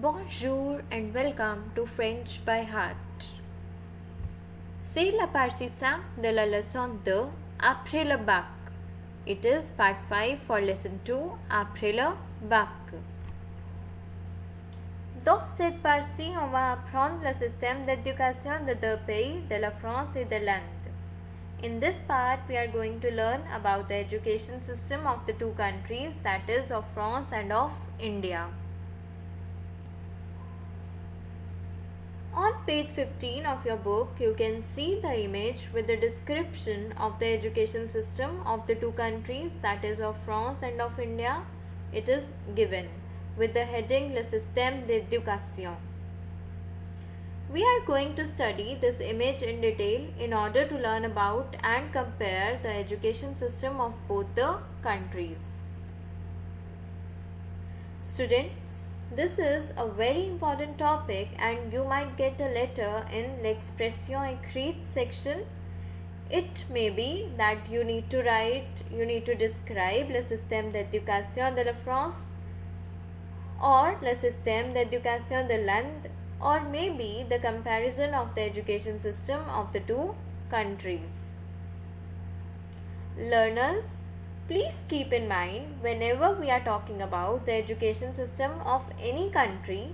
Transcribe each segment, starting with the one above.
Bonjour and welcome to French by Heart. C'est la partie 5 de la leçon 2 après le bac. It is part 5 for lesson 2 après le bac. Dans cette partie, on va apprendre le système d'éducation de deux pays, de la France et de l'Inde. In this part, we are going to learn about the education system of the two countries, that is of France and of India. On page 15 of your book, you can see the image with the description of the education system of the two countries, that is of France and of India. It is given with the heading Le Système d'éducation. We are going to study this image in detail in order to learn about and compare the education system of both the countries. Students, this is a very important topic and you might get a letter in l'expression écrite section. It may be that you need to describe le système d'éducation de la France or le système d'éducation de l'Inde, or maybe the comparison of the education system of the two countries. Learners, please keep in mind, whenever we are talking about the education system of any country,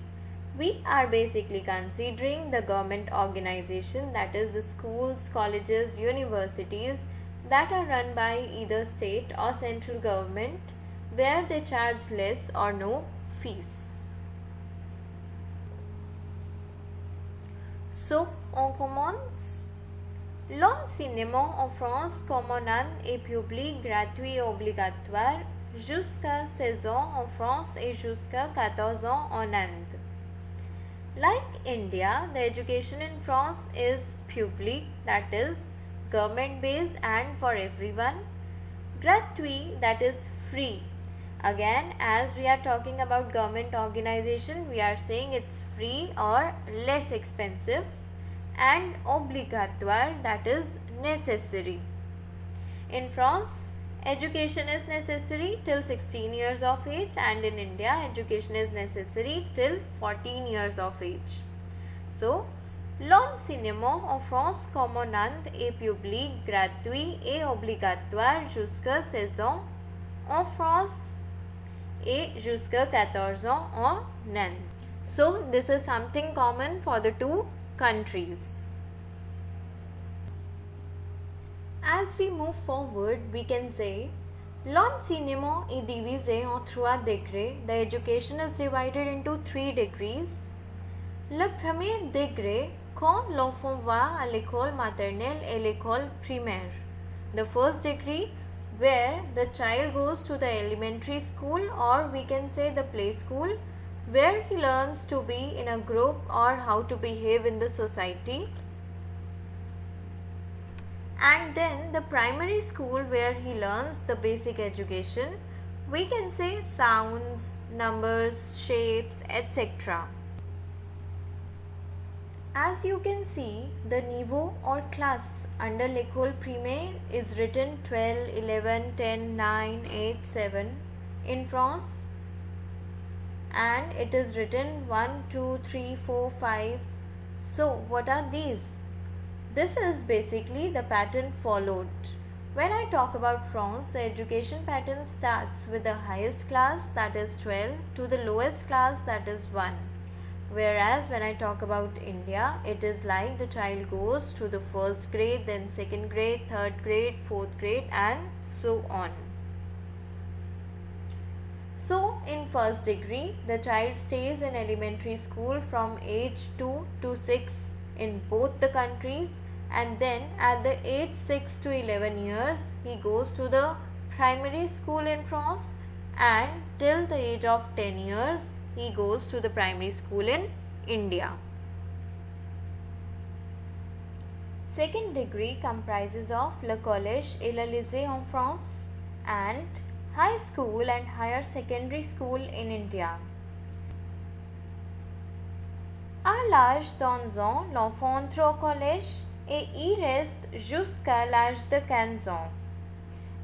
we are basically considering the government organization, that is the schools, colleges, universities that are run by either state or central government, where they charge less or no fees. So, on commence. L'enseignement en France comme en Inde est public, gratuit et obligatoire jusqu'à 16 ans en France et jusqu'à 14 ans en Inde. Like India, the education in France is public, that is government based and for everyone. Gratuit, that is free. Again, as we are talking about government organization, we are saying it's free or less expensive. And obligatoire, that is necessary. In France, education is necessary till 16 years of age, and in India, education is necessary till 14 years of age. So, l'enseignement en France comme en Inde est public, gratuit et obligatoire jusqu'à 16 ans en France et jusqu'à 14 ans en Inde. So, this is something common for the two countries. As we move forward, we can say l'enseignement est divisé en 3 degrés. The education is divided into 3 degrees. Le premier degré, quand l'enfant va à l'école maternelle et l'école primaire. The first degree, where the child goes to the elementary school, or we can say the play school, where he learns to be in a group or how to behave in the society. And then the primary school, where he learns the basic education. We can say sounds, numbers, shapes, etc. As you can see, the niveau or class under l'école primaire is written 12, 11, 10, 9, 8, 7 in France. And it is written 1, 2, 3, 4, 5. So, what are these? This is basically the pattern followed. When I talk about France, the education pattern starts with the highest class, that is 12, to the lowest class, that is 1. Whereas when I talk about India, it is like the child goes to the first grade, then second grade, third grade, fourth grade, and so on. So, in first degree, the child stays in elementary school from age 2 to 6 in both the countries, and then at the age 6 to 11 years, he goes to the primary school in France, and till the age of 10 years, he goes to the primary school in India. Second degree comprises of le collège et le lycée en France and high school and higher secondary school in India. À l'âge d'11 ans, l'enfant entre au collège et y reste jusqu'à l'âge de 15 ans.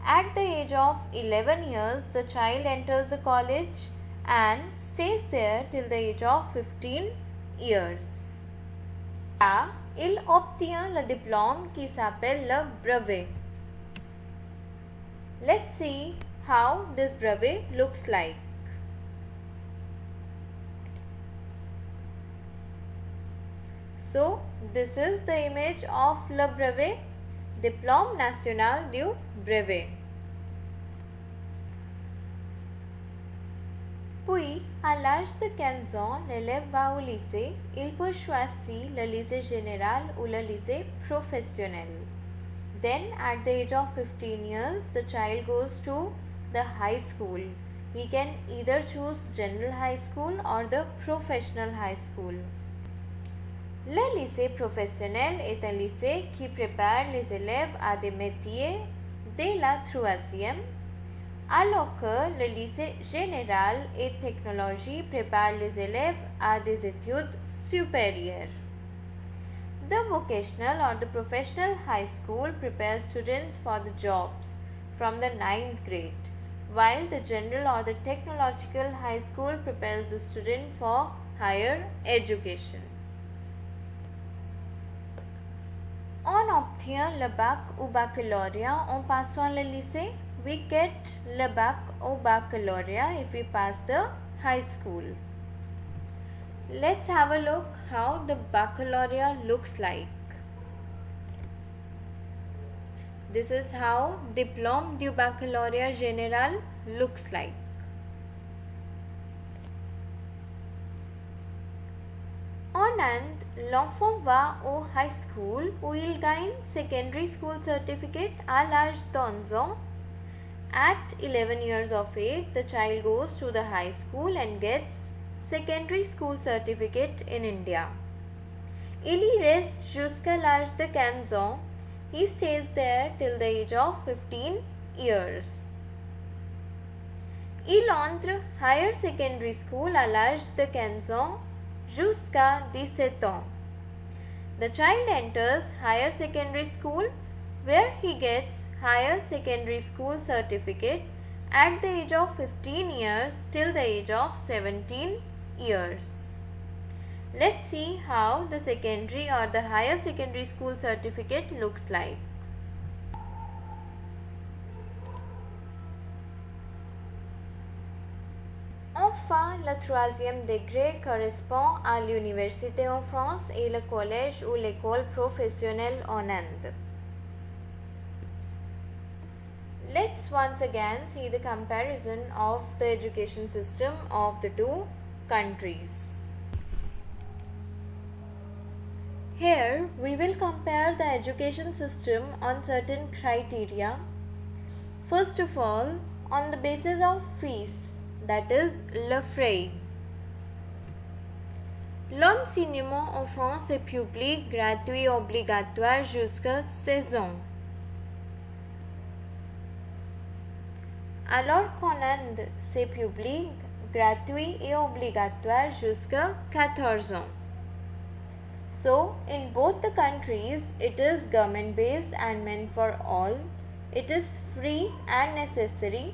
At the age of 11 years, the child enters the college and stays there till the age of 15 years. Là, il obtient le diplôme qui s'appelle le brevet. Let's see how this brevet looks like. So, this is the image of le brevet, Diplôme national du brevet. Puis, à l'âge de 15 ans, l'élève va au lycée. Il peut choisir le lycée général ou le lycée professionnel. Then, at the age of 15 years, the child goes to the high school. He can either choose general high school or the professional high school. Le lycée professionnel est un lycée qui prépare les élèves à des métiers dès la troisième, alors que le lycée général et technologie prépare les élèves à des études supérieures. The vocational or the professional high school prepares students for the jobs from the 9th grade, while the general or the technological high school prepares the student for higher education. On obtient le bac ou baccalauréat en passant le lycée. We get le bac ou baccalauréat if we pass the high school. Let's have a look how the baccalaureate looks like. This is how Diplôme du baccalauréat général looks like. En Inde, l'enfant va au high school où il gagne secondary school certificate à l'âge d'11 ans. At 11 years of age, the child goes to the high school and gets secondary school certificate in India. Il y reste jusqu'à l'âge de 15 ans. He stays there till the age of 15 years. Il entre higher secondary school à l'âge de 15 ans jusqu'à 17 ans. The child enters higher secondary school where he gets higher secondary school certificate at the age of 15 years till the age of 17 years. Let's see how the secondary or the higher secondary school certificate looks like. Enfin, le troisième degré correspond à l'université en France et le collège ou l'école professionnelle en Inde. Let's once again see the comparison of the education system of the two countries. Here, we will compare the education system on certain criteria. First of all, on the basis of fees, that is le frais. L'enseignement en France est public, gratuit et obligatoire jusqu'à 16 ans. Alors qu'en Inde, c'est public, gratuit et obligatoire jusqu'à 14 ans. So, in both the countries, it is government-based and meant for all. It is free and necessary.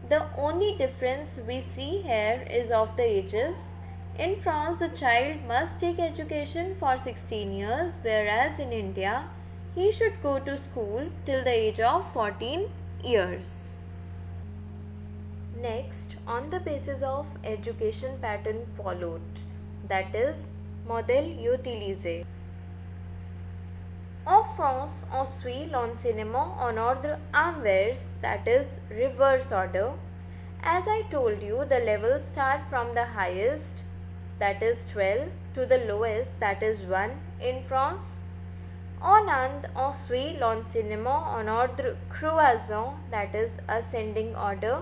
The only difference we see here is of the ages. In France, a child must take education for 16 years, whereas in India, he should go to school till the age of 14 years. Next, on the basis of education pattern followed, that is, modèle utilisé. En France, on suit l'enseignement en ordre inverse, that is, reverse order. As I told you, the levels start from the highest, that is 12, to the lowest, that is 1 in France. En Inde, on suit l'enseignement en ordre croissant, that is, ascending order.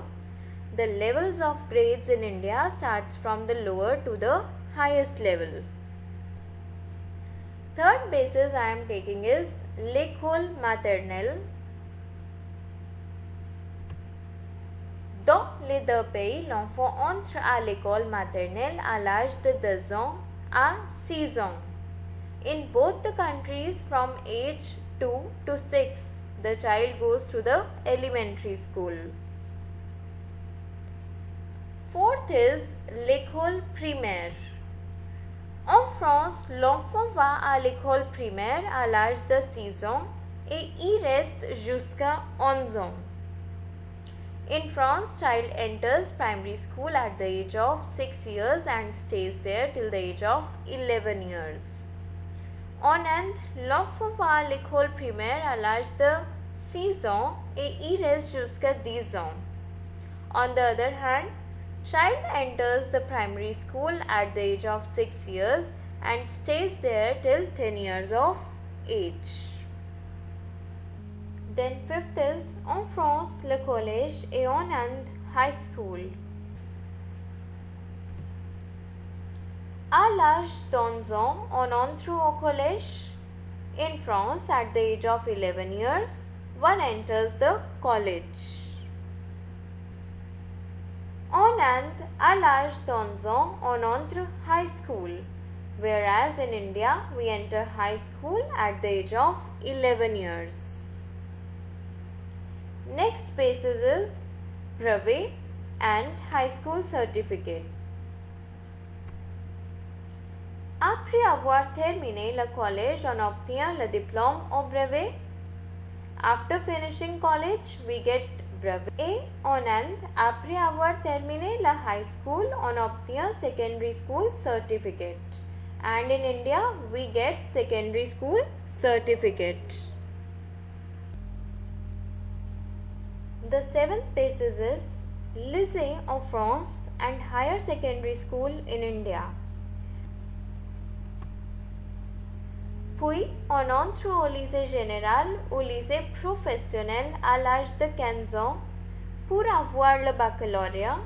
The levels of grades in India starts from the lower to the highest level. Third basis I am taking is l'école maternelle. Dans les deux pays, l'enfant entre à l'école maternelle à l'âge de 2 ans à 6 ans. In both the countries, from age 2 to 6, the child goes to the elementary school. Fourth is l'école primaire. En France, l'enfant va à l'école primaire à l'âge de 6 ans et y reste jusqu'à 11 ans. In France, child enters primary school at the age of 6 years and stays there till the age of 11 years. En Inde, l'enfant va à l'école primaire à l'âge de 6 ans et y reste jusqu'à 10 ans. On the other hand, child enters the primary school at the age of 6 years and stays there till 10 years of age. Then fifth is en France, le collège et en Inde, high school. À l'âge d'11 ans, on entre au collège. In France, at the age of 11 years, one enters the college. En Inde, à l'âge d'11 ans, on entre high school, whereas in India, we enter high school at the age of 11 years. Next basis is brevet and high school certificate. Après avoir terminé le collège, on obtient le diplôme au brevet. After finishing college, we get brevet. Et en Inde, après avoir terminé la high school, on obtient secondary school certificate. And in India, we get secondary school certificate. The seventh basis is lycée en France and higher secondary school in India. Puis, on entre au lycée général ou lycée professionnel à l'âge de 15 ans pour avoir le baccalauréat.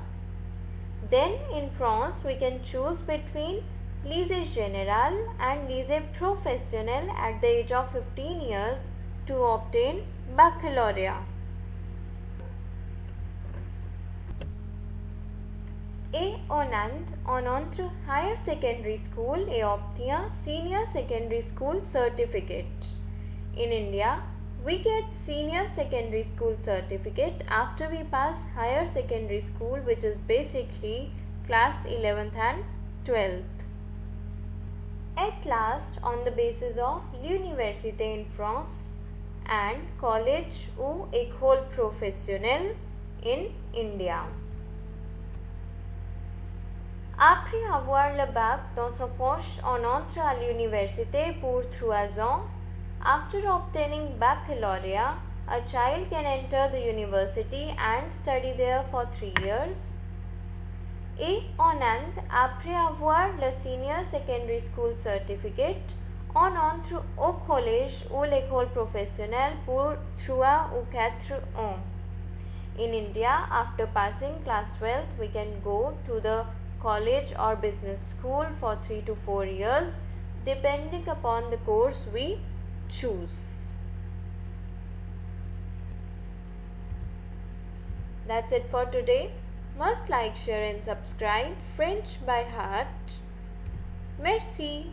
Then, in France, we can choose between lycée général and lycée professionnel at the age of 15 years to obtain baccalauréat. Et en Inde, on entre higher secondary school et obtient senior secondary school certificate. In India, we get senior secondary school certificate after we pass higher secondary school, which is basically class 11th and 12th. At last, on the basis of l'université in France and college ou école professionnelle in India. Après avoir le bac dans sa poche, on entre à l'université pour 3 ans. After obtaining baccalaureate, a child can enter the university and study there for 3 years. Et en Inde, après avoir le senior secondary school certificate, on entre au collège ou l'école professionnelle pour 3 ou 4 ans. In India, after passing class 12th, we can go to the college or business school for 3 to 4 years, depending upon the course we choose. That's it for today. Must like, share and subscribe. French by heart. Merci.